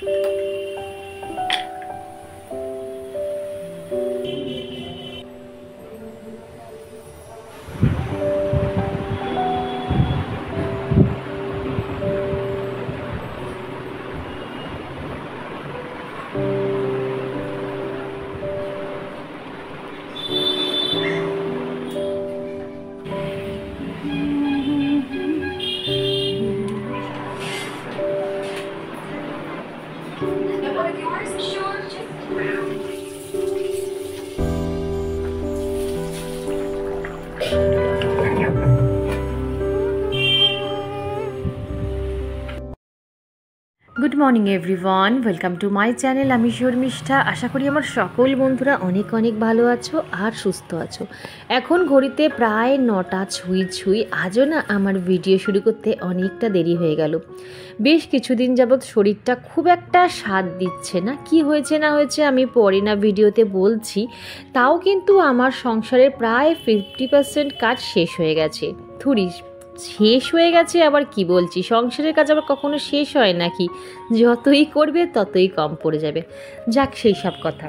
Good morning everyone welcome to my channel आमी शर्मिष्ठा। आशा करी आमार सकल बंधुरा अनेक अनेक भालो आछो और सुस्थ आछो। एखन घड़ीते प्राय 9टा छुई छुई। आजो ना आमार भिडियो शुरू करते अनेकटा देरी हये गेल। बेश किछुदिन जाबत शरीरटा खूब एकटा साथ दिच्छे ना, कि हयेछे ना हयेछे आमी परे ना भिडियोते बोलछि। ताओ किन्तु आमार संसारेर प्राय 50% काज शेष हये गेछे। थुड़ी शेष হয়ে গেছে আবার কি বলছি, সংসারের কাজ আবার কখনো শেষ হয় নাকি? যতই করবে ততই কম পড়ে যাবে। যাক সেই সব কথা।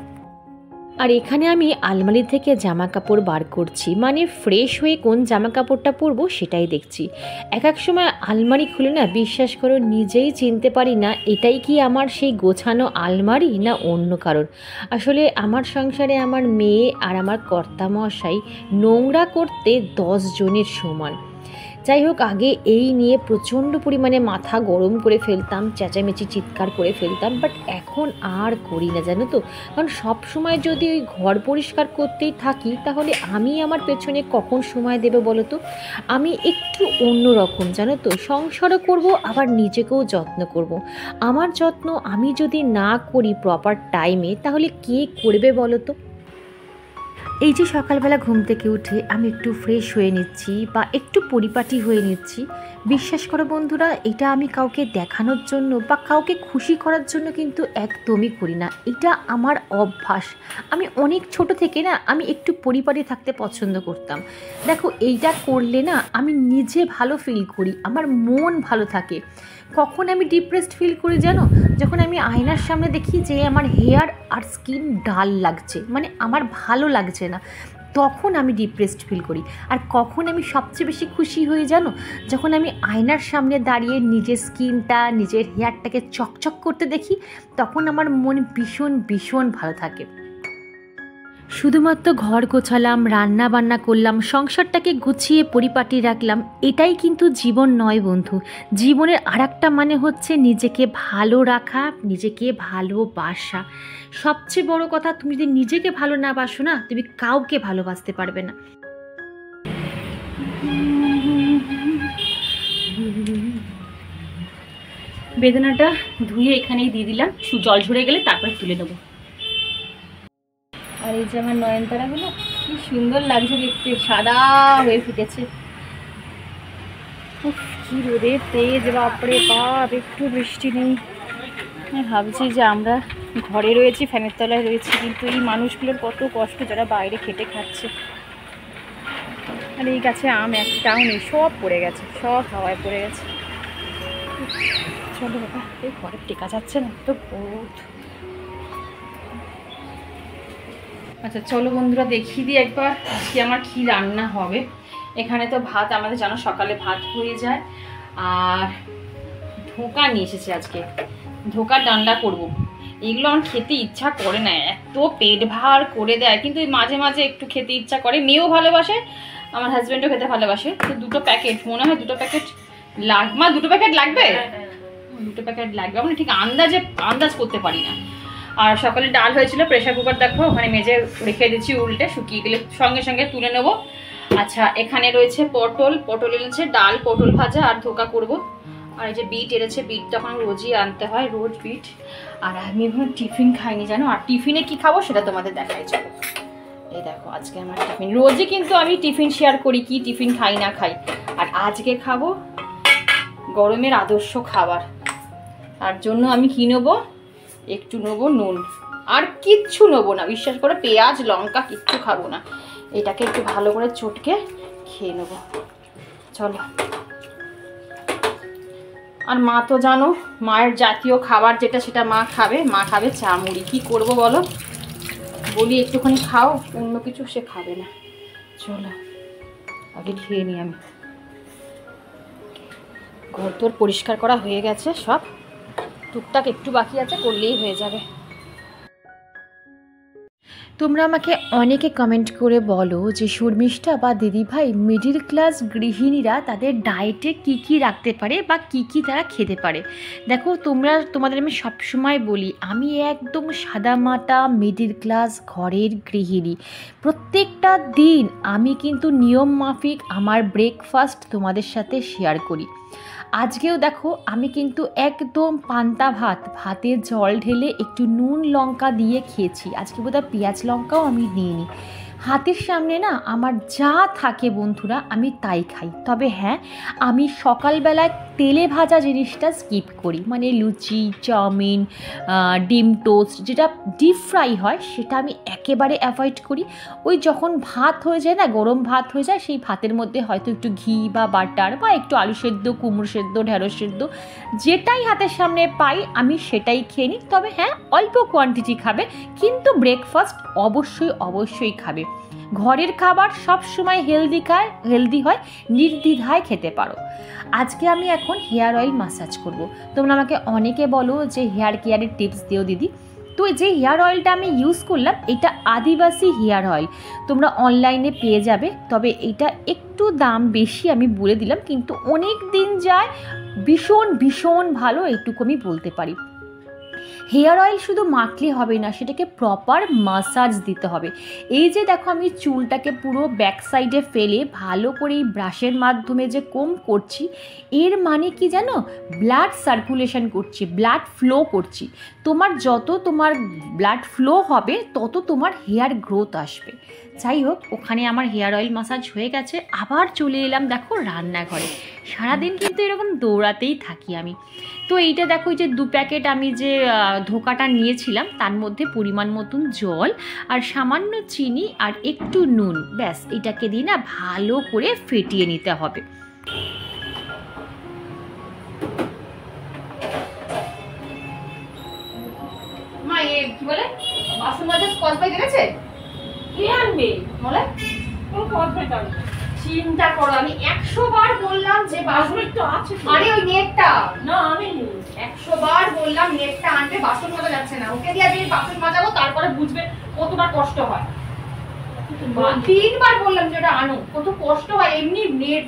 আর এখানে আমি আলমারি থেকে জামা কাপড় বার করছি, মানে ফ্রেশ হয়ে কোন জামা কাপড়টা পরবো সেটাই দেখছি। এক এক সময় আলমারি খুলে না বিশ্বাস করো নিজেই চিনতে পারি না এটাই কি আমার সেই গোছানো আলমারি না অন্য কারণ। আসলে আমার সংসারে আমার মেয়ে আর আমার কর্তামশাই নোংরা করতে 10 জনের সমান। যাই হোক, আগে এই নিয়ে প্রচণ্ড পরিমাণে মাথা গরম করে ফেলতাম, চেঁচামেচি চিৎকার করে ফেলতাম, বাট এখন আর করি না জানো তো। কারণ সব সময় যদি ওই ঘর পরিষ্কার করতেই থাকি তাহলে আমি আমার পেছনে কখন সময় দেবে বলো তো। আমি একটু অন্য রকম জানো তো, সংসারও করব আবার নিজেকেও যত্ন করব। আমার যত্ন আমি যদি না করি প্রপার টাইমে তাহলে কে করবে বলো তো। এই যে সকালবেলা ঘুম থেকে উঠে আমি একটু ফ্রেশ হয়ে নিচ্ছি বা একটু পরিপাটি হয়ে নিচ্ছি, বিশ্বাস করো বন্ধুরা এটা আমি কাউকে দেখানোর জন্য বা কাউকে খুশি করার জন্য কিন্তু একদমই করি না। এটা আমার অভ্যাস। আমি অনেক ছোট থেকে না আমি একটু পরিপাটি থাকতে পছন্দ করতাম। দেখো এইটা করলে না আমি নিজে ভালো ফিল করি, আমার মন ভালো থাকে। কখন আমি ডিপ্রেসড ফিল করি জানো? যখন আমি আয়নার সামনে দেখি যে আমার হেয়ার আর স্কিন ডাল লাগছে, মানে আমার ভালো লাগছে না, তখন আমি ডিপ্রেসড ফিল করি। আর কখন আমি সবচেয়ে বেশি খুশি হই জানো? যখন আমি আয়নার সামনে দাঁড়িয়ে নিজের স্কিনটা নিজের হেয়ারটাকে চকচক করতে দেখি, তখন আমার মন ভীষণ ভীষণ ভালো থাকে। শুধুমাত্র ঘর গোছালাম, রান্না বান্না করলাম, সংসারটাকে গুছিয়ে পরিপাটি রাখলাম, এটাই কিন্তু জীবন নয় বন্ধু। জীবনের আরেকটা মানে হচ্ছে নিজেকে ভালো রাখা, নিজেকে ভালোবাসা। সবচেয়ে বড় কথা, তুমি যদি নিজেকে ভালো না বাসো না তুমি কাউকে ভালোবাসতে পারবে না। বেদনাটা ধুয়ে এখানেই দিয়ে দিলাম, জল ঝরে গেলে তারপরে তুলে নেবো। আর এই যে আমার নয়নতারাগুলো কি সুন্দর লাগছে দেখতে, সাদা হয়ে ফুটেছে। কি রোদের তেজ, বাপরে বাপ, একটু বৃষ্টি নেই। আমি ভাবছি যে আমরা ঘরে রয়েছি, ফ্যানের তলায় রয়েছি, কিন্তু এই মানুষগুলোর কত কষ্ট যারা বাইরে খেটে খাচ্ছে। আর এই গাছে আম একটাও নেই, সব পড়ে গেছে, সব হাওয়ায় পড়ে গেছে। চলো বাবা, এই ঘরে টেকা যাচ্ছে না তো বহুত। আচ্ছা চলো বন্ধুরা দেখিয়ে দিই একবার আজকে আমার কি রান্না হবে। এখানে তো ভাত, আমাদের জানো সকালে ভাত হয়ে যায়। আর ধোঁকা নিয়ে এসেছে আজকে, ধোঁকার ডান্ডা করব। এগুলো আমার খেতে ইচ্ছা করে না, এত পেট ভার করে দেয়, কিন্তু মাঝে মাঝে একটু খেতে ইচ্ছা করে। মেয়েও ভালোবাসে, আমার হাজব্যান্ডও খেতে ভালোবাসে। তো 2টো প্যাকেট মনে হয়, 2টো প্যাকেট লাগবে। মা 2টো প্যাকেট লাগবে? 2টো প্যাকেট লাগবে, আমরা ঠিক আন্দাজ করতে পারি না। আর সকালে ডাল হয়েছিল, প্রেশার কুকার দেখো ওখানে মেজে রেখে দিচ্ছি উল্টে, শুকিয়ে গেলে সঙ্গে সঙ্গে তুলে নেবো। আচ্ছা এখানে রয়েছে পটল এনেছে, ডাল পটল ভাজা আর ধোঁকা করব। আর এই যে বিট এনেছে, বিট তখন রোজই আনতে হয়, রোজ বিট। আর আমি এখন টিফিন খাইনি জানো, আর টিফিনে কি খাবো সেটা তোমাদের দেখাই চলো। এই দেখো আজকে আমার টিফিন, রোজই কিন্তু আমি টিফিন শেয়ার করি কি টিফিন খাই না খাই। আর আজকে খাবো গরমের আদর্শ খাবার। তার জন্য আমি কি নেবো, একটু নেবো নুন, আর কিচ্ছু নেবো না, বিশ্বাস করে পেঁয়াজ লঙ্কা কিচ্ছু খাবো না। এটাকে একটু ভালো করে চটকে খেয়ে নেবো। চলো আর মা তো জানো মায়ের জাতীয় খাবার যেটা সেটা মা খাবে চা মুড়ি। কী করবো বলো, বলি একটুখানি খাও, অন্য কিছু সে খাবে না। চলো আগে খেয়ে নিই আমি। ঘর তোর পরিষ্কার করা হয়ে গেছে, সব টুকটাক একটু বাকি আছে, করলেই হয়ে যাবে। তোমরা আমাকে অনেকে কমেন্ট করে বলো যে শর্মিষ্ঠা বা দিদিভাই মিডিল ক্লাস গৃহিণীরা তাদের ডায়েটে কী কী রাখতে পারে বা কী কী তারা খেতে পারে। দেখো তোমাদের আমি সবসময় বলি আমি একদম সাদামাটা মিডিল ক্লাস ঘরের গৃহিণী। প্রত্যেকটা দিন আমি কিন্তু নিয়ম মাফিক আমার ব্রেকফাস্ট তোমাদের সাথে শেয়ার করি। আজকেও দেখো আমি কিন্তু একদম পান্তা ভাতে জল ঢেলে একটু নুন লঙ্কা দিয়ে খেয়েছি। আজকে বোধহয় পেঁয়াজ লঙ্কাও আমি নিইনি। হাতের সামনে না আমার যা থাকে বন্ধুরা আমি তাই খাই। তবে হ্যাঁ, আমি সকালবেলায় তেলে ভাজা জিনিসটা স্কিপ করি, মানে লুচি, চাউমিন, ডিম টোস্ট, যেটা ডিপ ফ্রাই হয় সেটা আমি একেবারে অ্যাভয়েড করি। ওই যখন ভাত হয়ে যায় না, গরম ভাত হয়ে যায়, সেই ভাতের মধ্যে হয়তো একটু ঘি বা বাটার বা একটু আলু সেদ্ধ, কুমড়ো সেদ্ধ, ঢেঁড়স সেদ্ধ, যেটাই হাতের সামনে পাই আমি সেটাই খেয়ে নিই। তবে হ্যাঁ, অল্প কোয়ান্টিটি খাবে, কিন্তু ব্রেকফাস্ট অবশ্যই খাবে। ঘরের খাবার সবসময় হেলদি হয়, নির্দ্বিধায় খেতে পারো। আজকে আমি এখন হেয়ার অয়েল মাসাজ করব। তোমরা আমাকে অনেকে বলো যে হেয়ার কেয়ারের টিপস দিও দিদি। তো যে হেয়ার অয়েলটা আমি ইউজ করলাম এটা আদিবাসী হেয়ার অয়েল, তোমরা অনলাইনে পেয়ে যাবে। তবে এটা একটু দাম বেশি আমি বলে দিলাম, কিন্তু অনেক দিন যায়, ভীষণ ভালো, এইটুকু আমি বলতে পারি। হেয়ার অয়েল শুধু মাখলে হবে না, সেটাকে প্রপার মাসাজ দিতে হবে। এই যে দেখো আমি চুলটাকে পুরো ব্যাক সাইডে ফেলে ভালো করে এই ব্রাশের মাধ্যমে যে কোম করছি, এর মানে কি জানো, ব্লাড সার্কুলেশন করছি, ব্লাড ফ্লো করছি। যত তোমার ব্লাড ফ্লো হবে তত তোমার হেয়ার গ্রোথ আসবে। যাই হোক, ওখানে আমার হেয়ার অয়েল মাসাজ হয়ে গেছে। আবার চলে এলাম দেখো রান্নাঘরে। সারাদিন কিন্তু এরকম দৌড়াতেই থাকি আমি। তো এইটা দেখো, এই যে 2 প্যাকেট আমি যে ধোকাটা নিয়েছিলাম তার মধ্যে পরিমাণ মতন জল আর সামান্য চিনি আর একটু নুন, ব্যাস এটাকে দিয়ে না ভালো করে ফেটিয়ে নিতে হবে। মা কি বলে বাসন মাজার স্কচ বাইট এনেছে? কে আনবে বলে? কোন স্কচ বাইট আনবে? চিন্তা করো, আমি 100 বার বললাম যে বাসন একটু আছে। আরে ওই নেটটা না, আমি 100 বার বললাম নেটটা আনবে, বাসন মাজা যাচ্ছে না। ওকে দিয়ে আমি বাসন মাজাবো, তারপরে বুঝবে কতটা কষ্ট হয়। 3 বার বললাম যে ওটা আনো, কত কষ্ট হয়। এমনি নেট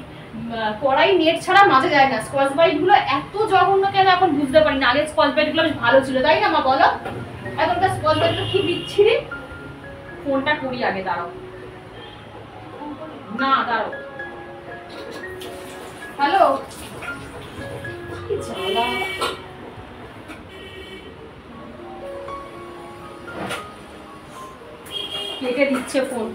কড়াই নেট ছাড়া মাজা যায় না। স্কচ বাইট গুলো এত জঘন্য কেন এখন বুঝতে পারি না। আগে স্কচ বাইট গুলো বেশ ভালো ছিল, তাই না মা বলো? এখনকার স্কচ বাইট গুলো কি বিচ্ছিরি। ফোনটা করি আগে, দাঁড়াও না, দাঁড়াও। হ্যালো, কি জ্বালা। কেটে দিচ্ছে ফোন।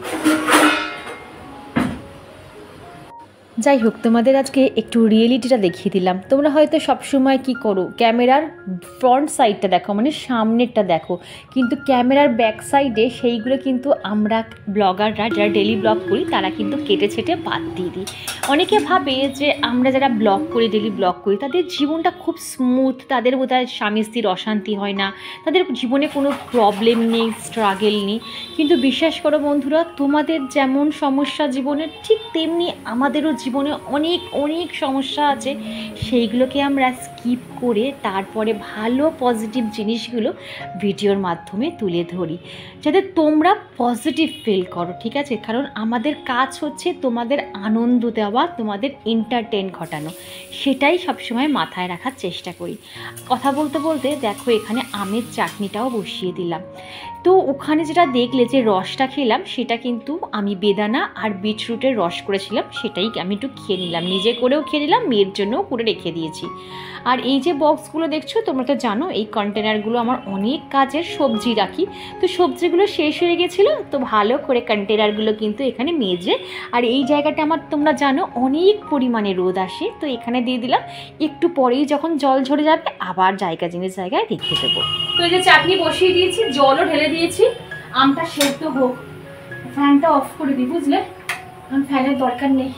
যাই হোক, তোমাদের আজকে একটু রিয়েলিটিটা দেখিয়ে দিলাম। তোমরা হয়তো সবসময় কি করো, ক্যামেরার ফ্রন্ট সাইডটা দেখো, মানে সামনেরটা দেখো, কিন্তু ক্যামেরার ব্যাক সাইডে সেইগুলো কিন্তু আমরা ব্লগাররা যারা ডেলি ব্লগ করি তারা কিন্তু কেটে ছেটে বাদ দিয়ে দিই। অনেকে ভাবে যে আমরা যারা ব্লগ করি, ডেলি ব্লগ করি, তাদের জীবনটা খুব স্মুথ, তাদের বোধহয় স্বামী স্ত্রীর অশান্তি হয় না, তাদের জীবনে কোনো প্রবলেম নেই, স্ট্রাগল নেই। কিন্তু বিশ্বাস করো বন্ধুরা, তোমাদের যেমন সমস্যা জীবনের, ঠিক তেমনি আমাদেরও জীবনে অনেক সমস্যা আছে। সেইগুলোকে আমরা স্কিপ করে তারপরে ভালো পজিটিভ জিনিসগুলো ভিডিওর মাধ্যমে তুলে ধরি, যাতে তোমরা পজিটিভ ফিল করো, ঠিক আছে? কারণ আমাদের কাজ হচ্ছে তোমাদের আনন্দ দেওয়া, তোমাদের এন্টারটেন ঘটানো, সেটাই সবসময় মাথায় রাখার চেষ্টা করি। কথা বলতে বলতে দেখো এখানে আমের চাটনিটাও বসিয়ে দিলাম। তো ওখানে যেটা দেখলে যে রসটা খেলাম, সেটা কিন্তু আমি বেদানা আর বিটরুটের রস করেছিলাম, সেটাই আমি একটু খেয়ে নিলাম, নিজে করেও খেয়ে নিলাম, মেয়ের জন্যও করে রেখে দিয়েছি। আর এই যে বক্সগুলো দেখছো, তোমরা তো জানো এই কন্টেনারগুলো আমার অনেক কাজের সবজি রাখি। তো সবজিগুলো শেষ হয়ে গেছিলো, তো ভালো করে কন্টেনারগুলো কিন্তু এখানে মেজে, আর এই জায়গাটা আমার তোমরা জানো অনেক পরিমাণে রোদ আসে, তো এখানে দিয়ে দিলাম। একটু পরেই যখন জল ঝরে যাবে আবার জায়গায় রেখে দেবো। তো এই যে চাটনি বসিয়ে দিয়েছি, জলও ঢেলে দিয়েছি, আমটা সেদ্ধ হোক। ফ্যানটা অফ করে দিই, বুঝলে? কারণ ফ্যানের দরকার নেই,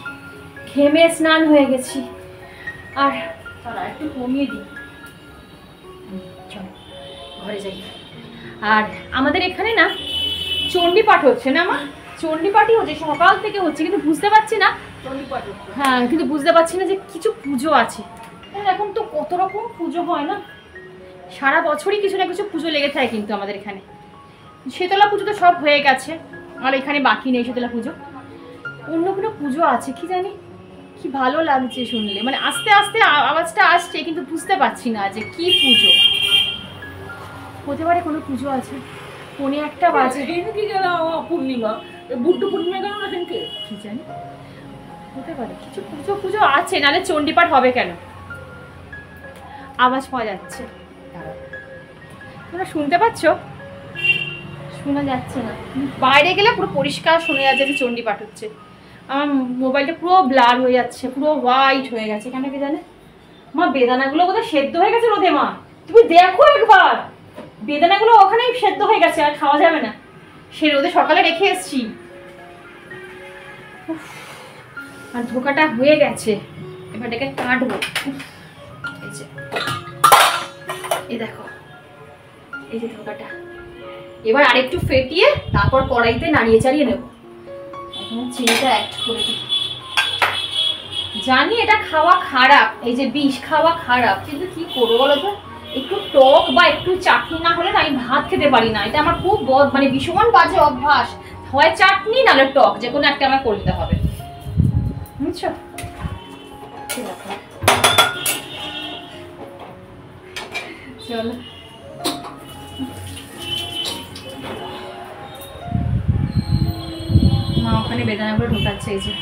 ঘেমে স্নান হয়ে গেছি। আর তারা একটু কমিয়ে দিই। চল ঘরে যাই। আর আমাদের এখানে না চণ্ডীপাঠ হচ্ছে না মা, চণ্ডীপাঠই হচ্ছে, সকাল থেকে হচ্ছে, কিন্তু বুঝতে পারছি না। চণ্ডীপাঠ হচ্ছে, হ্যাঁ, কিন্তু বুঝতে পারছি না যে কিছু পুজো আছে। এখন তো কত রকম পুজো হয় না, সারা বছরই কিছু না কিছু পুজো লেগে থাকে। কিন্তু আমাদের এখানে শীতলা পুজো তো সব হয়ে গেছে, আর এখানে বাকি নেই শীতলা পুজো। অন্য কোনো পুজো আছে কি জানি, কি ভালো লাগছে শুনলে, মানে আস্তে আস্তে আওয়াজটা আসছে, কিন্তু বুঝতে পারছি না যে কি পুজো হতে পারে। কোনো পুজো আছে, কোনে একটা বাজে কি জানা, পূর্ণিমা, বুদ্ধ পূর্ণিমা কেন না সেদিনকে, কি জানি হতে পারে কিছু পুজো পুজো আছে, নাহলে চণ্ডীপাঠ হবে কেন? আওয়াজ পাওয়া যাচ্ছে, তোমরা শুনতে পাচ্ছ? শোনা যাচ্ছে না, বাইরে গেলে পুরো পরিষ্কার শোনা যাচ্ছে যে চণ্ডীপাঠ হচ্ছে। আমার মোবাইলটা পুরো ব্লার হয়ে যাচ্ছে, পুরো হোয়াইট হয়ে গেছে, কেন কি জানে? মা বেদানাগুলো বোধহয় সেদ্ধ হয়ে গেছে রোদে। মা তুমি দেখো একবার, বেদানাগুলো ওখানেই সেদ্ধ হয়ে গেছে, আর খাওয়া যাবে না। সে রোদে সকালে রেখে এসছি, আর ধোকাটা হয়ে গেছে, এবার এটাকে কাটবো। এই দেখো, এই যে ধোকাটা, এবার আরেকটু ফেটিয়ে তারপর কড়াইতে নাড়িয়ে চাড়িয়ে নেবো। এখন চিনিটা অ্যাড করে দিই। জানি এটা খাওয়া খারাপ, এই যে বিষ খাওয়া খারাপ, কিন্তু কি করবো বলো তো, একটু টক বা একটু চাটনি না হলে না আমি ভাত খেতে পারি না। এটা আমার খুব মানে ভীষণ বাজে অভ্যাস, হয় চাটনি নাহলে টক, যে কোনো একটা আমার করে দিতে হবে, বুঝছো? চলো মা ওখানে বেদানাগুলো ঢোকাচ্ছে, এই যে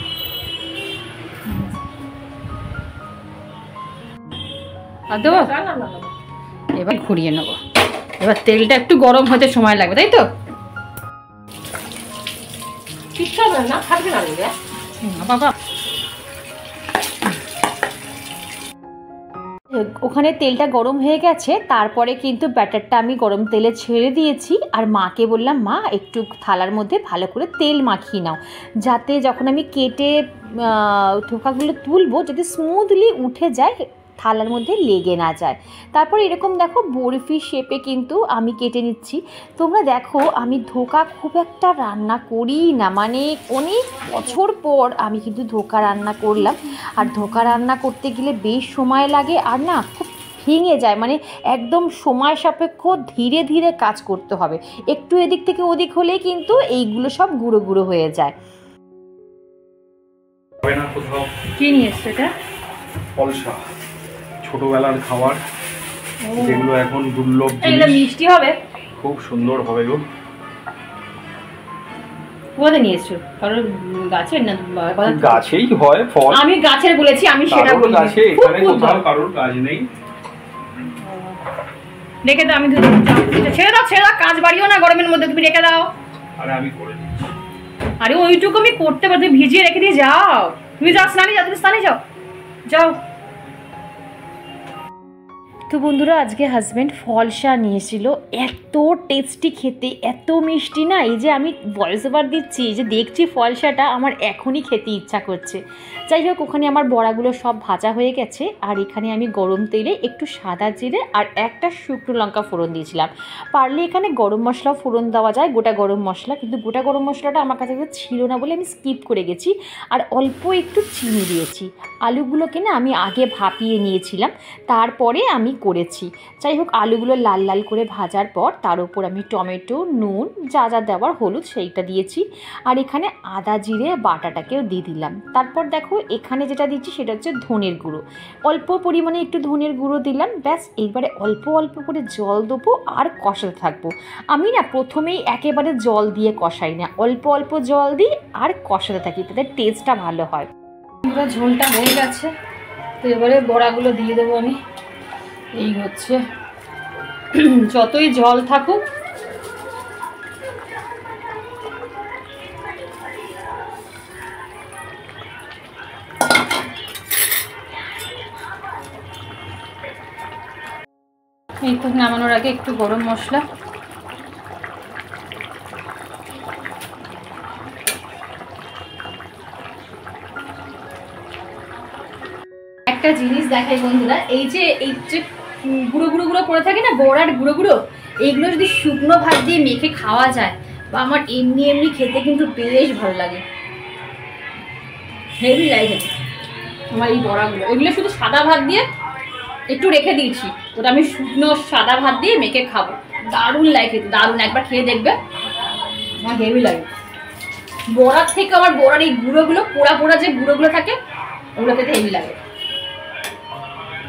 দেবো। এবার ঘুরিয়ে নেবো, এবার তেলটা একটু গরম হতে সময় লাগবে, তাই তো? বাবা ওখানে তেলটা গরম হয়ে গেছে, তারপরে কিন্তু ব্যাটারটা আমি গরম তেলে ছেড়ে দিয়েছি। আর মাকে বললাম, মা একটু থালার মধ্যে ভালো করে তেল মাখিয়ে নাও, যাতে যখন আমি কেটে ধোকাগুলো তুলবো যাতে স্মুথলি উঠে যায়, থালার মধ্যে লেগে না যায়। তারপর এরকম দেখো বরফি শেপে কিন্তু আমি কেটে নিচ্ছি। তোমরা দেখো আমি ধোকা খুব একটা রান্না করি না, মানে অনেক বছর পর আমি কিন্তু ধোকা রান্না করলাম। আর ধোকা রান্না করতে গেলে বেশ সময় লাগে, আর না খুব ভেঙে যায়, মানে একদম সময় সাপেক্ষ ধীরে ধীরে কাজ করতে হবে। একটু এদিক থেকে ওদিক হলেই কিন্তু এইগুলো সব গুঁড়ো গুঁড়ো হয়ে যায়। কি নিয়ে এসছো এটা? পলসা, ছোটবেলার খাবার, যেগুলো এখন দুর্লভ, এটা মিষ্টি হবে, খুব সুন্দর হবে গো। কোথা নিয়ে এসছো? কারোর গাছের না? গাছেই হয় ফল, আমি গাছের বলেছি, আমি সেটা বলি। গাছে এখানে কোথাও কারোর কাজ নেই। রেখে দাও, আমি ছেড়ে দাও, ছেড়ে দাও, কাজ বাড়িও না গরমের মধ্যে, তুমি রেখে দাও। আরে আমি করে দিচ্ছি। আরে ওইটুকু আমি করতে পারি, তুমি ভিজিয়ে রেখে দিয়ে যাও। তুমি যাও স্নানে যাও, তুমি স্নানে যাও, যাও। তো বন্ধুরা আজকে হাজব্যান্ড ফলসা নিয়েছিল, এত টেস্টি খেতে, এত মিষ্টি না, এই যে আমি ভয়েস ওভার দিচ্ছি, এই যে দেখছি ফলসাটা আমার এখনই খেতে ইচ্ছা করছে। যাই হোক, ওখানে আমার বড়াগুলো সব ভাজা হয়ে গেছে, আর এখানে আমি গরম তেলে একটু সাদা জিরে আর একটা শুকনো লঙ্কা ফোড়ন দিয়েছিলাম। পারলে এখানে গরম মশলাও ফোড়ন দেওয়া যায়, গোটা গরম মশলা, কিন্তু গোটা গরম মশলাটা আমার কাছে ছিল না বলে আমি স্কিপ করে গেছি। আর অল্প একটু চিনি দিয়েছি। আলুগুলোকে না আমি আগে ভাপিয়ে নিয়েছিলাম, তারপরে আমি করেছি। যাই হোক, আলুগুলো লাল লাল করে ভাজার পর তার উপর আমি টমেটো, নুন, যা যা দেওয়ার, হলুদ সেইটা দিয়েছি। আর এখানে আদা জিরে বাটাটাকেও দিয়ে দিলাম। তারপর দেখো এখানে যেটা দিচ্ছি সেটা হচ্ছে ধনের গুঁড়ো, অল্প পরিমাণে একটু ধনের গুঁড়ো দিলাম, ব্যাস। এইবারে অল্প অল্প করে জল দেবো আর কষাতে থাকবো। আমি না প্রথমেই একেবারে জল দিয়ে কষাই না, অল্প অল্প জল দিই আর কষাতে থাকি, তাতে টেস্টটা ভালো হয়। পুরো ঝোলটা হয়ে গেছে, তো এবারে বড়াগুলো দিয়ে দেবো আমি। এই হচ্ছে, যতই জল থাকুক এই তো, নামানোর আগে একটু গরম মশলা, একটা জিনিস দেখাই বন্ধুরা, এই যে গুঁড়ো গুঁড়ো গুঁড়ো পড়ে থাকে না, বড়ার গুঁড়ো গুঁড়ো, এইগুলো যদি শুকনো ভাত দিয়ে মেখে খাওয়া যায়, বা আমার এমনি এমনি খেতে কিন্তু বেশ ভালো লাগে, হেভি লাগে আমার এই বড়াগুলো। এগুলো শুধু সাদা ভাত দিয়ে একটু রেখে দিয়েছি, ওটা আমি শুকনো সাদা ভাত দিয়ে মেখে খাবো, দারুণ লাগে খেতে, দারুণ। একবার খেয়ে দেখবে, আমার হেভি লাগে। বড়ার থেকে আমার বড়ার এই গুঁড়োগুলো, পোড়া পোড়া যে গুঁড়োগুলো থাকে, ওগুলো খেতে হেভি লাগে।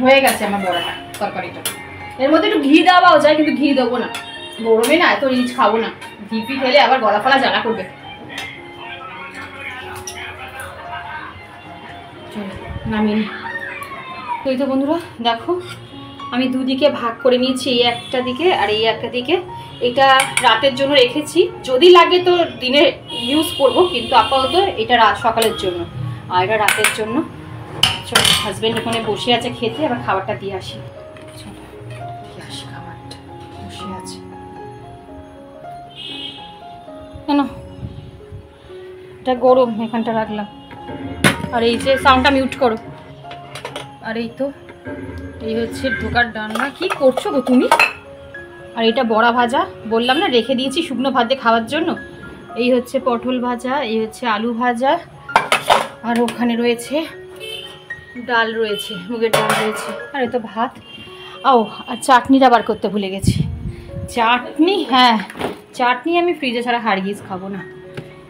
হয়ে গেছে আমার বড়াটা, তরকারিটা। এর মধ্যে একটু ঘি দেওয়াও যায়, কিন্তু ঘি দেবো না, গরমে না এত রিচ খাবো না, ঘি ফি খেলে আবার গলা ফলা জ্বালা করবে। নামিয়ে নি। তো এই তো বন্ধুরা দেখো, আমি দুদিকে ভাগ করে নিয়েছি, এই একটা দিকে আর এই একটা দিকে। এটা রাতের জন্য রেখেছি, যদি লাগে তো দিনে ইউজ করব, কিন্তু আপাতত এটা সকালের জন্য আর এটা রাতের জন্য। চলো, হাজব্যান্ড ওখানে বসে আছে খেতে, আবার খাবারটা দিয়ে আসি। চলো দিয়ে আসি, খাবারটা বসে আছে কেন, এটা গরম, এখানটা রাখলাম। আর এই যে সাউন্ডটা মিউট করো। আর এই তো এই হচ্ছে ঢোকার ডান্না। কি করছো গো তুমি? আর এটা বড়া ভাজা, বললাম না রেখে দিয়েছি শুকনো ভাত দিয়ে খাওয়ার জন্য। এই হচ্ছে পটল ভাজা, এই হচ্ছে আলু ভাজা, আর ওখানে রয়েছে ডাল, রয়েছে মুগের ডাল রয়েছে, আর এই তো ভাত। ও আর চাটনিটা বার করতে ভুলে গেছি। চাটনি, হ্যাঁ চাটনি আমি ফ্রিজে ছাড়া হারগিজ খাবো না,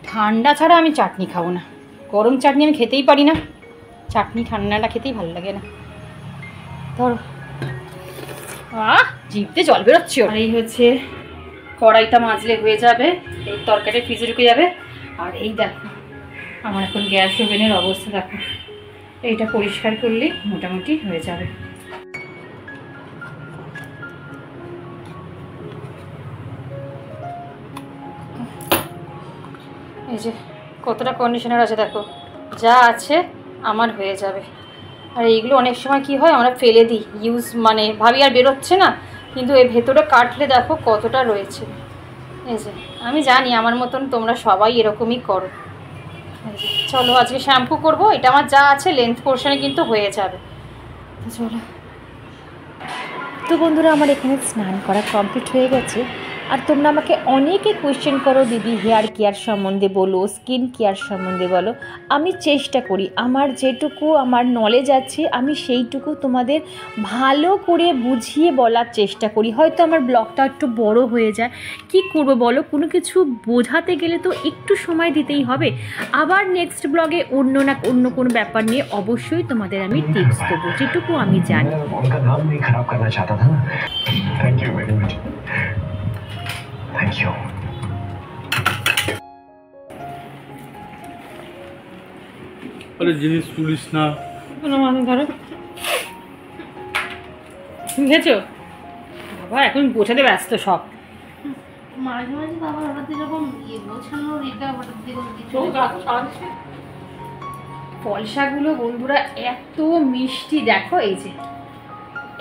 ঠান্ডা ছাড়া আমি চাটনি খাবো না। গরম চাটনি আমি খেতেই পারি না, চাটনি ঠান্ডাটা খেতেই ভালো লাগে না। ধরো, জিভতে জল বেরোচ্ছে। আর এই হচ্ছে কড়াইটা মাজলে হয়ে যাবে, এই তরকারি ফ্রিজে ঢুকে যাবে। আর এই দেখো আমার এখন গ্যাস ওভেনের অবস্থা দেখো, এইটা পরিষ্কার করলেই মোটামুটি হয়ে যাবে। এই যে কতটা কন্ডিশনার আছে দেখো, যা আছে আমার হয়ে যাবে। আর এইগুলো অনেক সময় কি হয়, আমরা ফেলে দিই, ইউজ মানে ভাবি আর বেরোচ্ছে না, কিন্তু এই ভেতরে কাটলে দেখো কতটা রয়েছে। এই যে আমি জানি আমার মতন তোমরা সবাই এরকমই করো। চলো আজকে শ্যাম্পু করব, এটা আমার যা আছে লেন্থ পোর্শনে কিন্তু হয়ে যাবে। তো চলো। তো বন্ধুরা, আমার এখানে স্নান করা কমপ্লিট হয়ে গেছে। আর তোমরা আমাকে অনেকে কোয়েশ্চেন করো, দিদি হেয়ার কেয়ার সম্বন্ধে বলো, স্কিন কেয়ার সম্বন্ধে বলো। আমি চেষ্টা করি, আমার যেটুকু আমার নলেজ আছে আমি সেইটুকু তোমাদের ভালো করে বুঝিয়ে বলার চেষ্টা করি। হয়তো আমার ব্লগটা একটু বড় হয়ে যায়, কি করব বলো, কোনো কিছু বোঝাতে গেলে তো একটু সময় দিতেই হবে। আবার নেক্সট ব্লগে অন্য কোনো ব্যাপার নিয়ে অবশ্যই তোমাদের আমি টিপস দেবো, যেটুকু আমি জানি। Thank you. আরে জিনিস তুলিস না, ধরো বুঝেছো বাবা, এখন গোছাতে ব্যস্ত সব। মাঝে মাঝে বাবা হঠাৎ এরকম গোছানোর এটা হঠাৎ ফলসাগুলো বন্ধুরা এত মিষ্টি, দেখো এই যে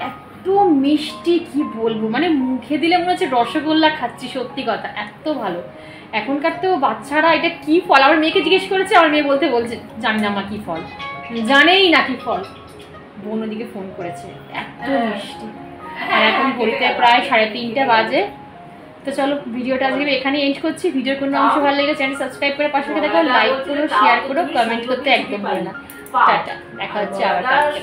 এত মিষ্টি, কি বলবো, মানে মুখে দিলে মনে হচ্ছে রসগোল্লা খাচ্ছি, সত্যি কথা এত ভালো। এখনকার তো বাচ্চারা এটা কি ফল, আমার মেয়েকে জিজ্ঞেস করেছে, আমার মেয়ে বলছে জানি না মা কি ফল, জানেই না কি ফল। বোন ওদিকে ফোন করেছে, এত মিষ্টি। আর এখন ঘড়িতে প্রায় 3:30 বাজে। তো চলো ভিডিওটা আজকে এখানে এন্ড করছি। ভিডিওর কোনো অংশ ভালো লাগে চ্যানেল সাবস্ক্রাইব করে পাশে দেখো, লাইক করো, শেয়ার করো, কমেন্ট করতে একদম ভুলো না। টাটা, দেখা হচ্ছে আবার কালকে।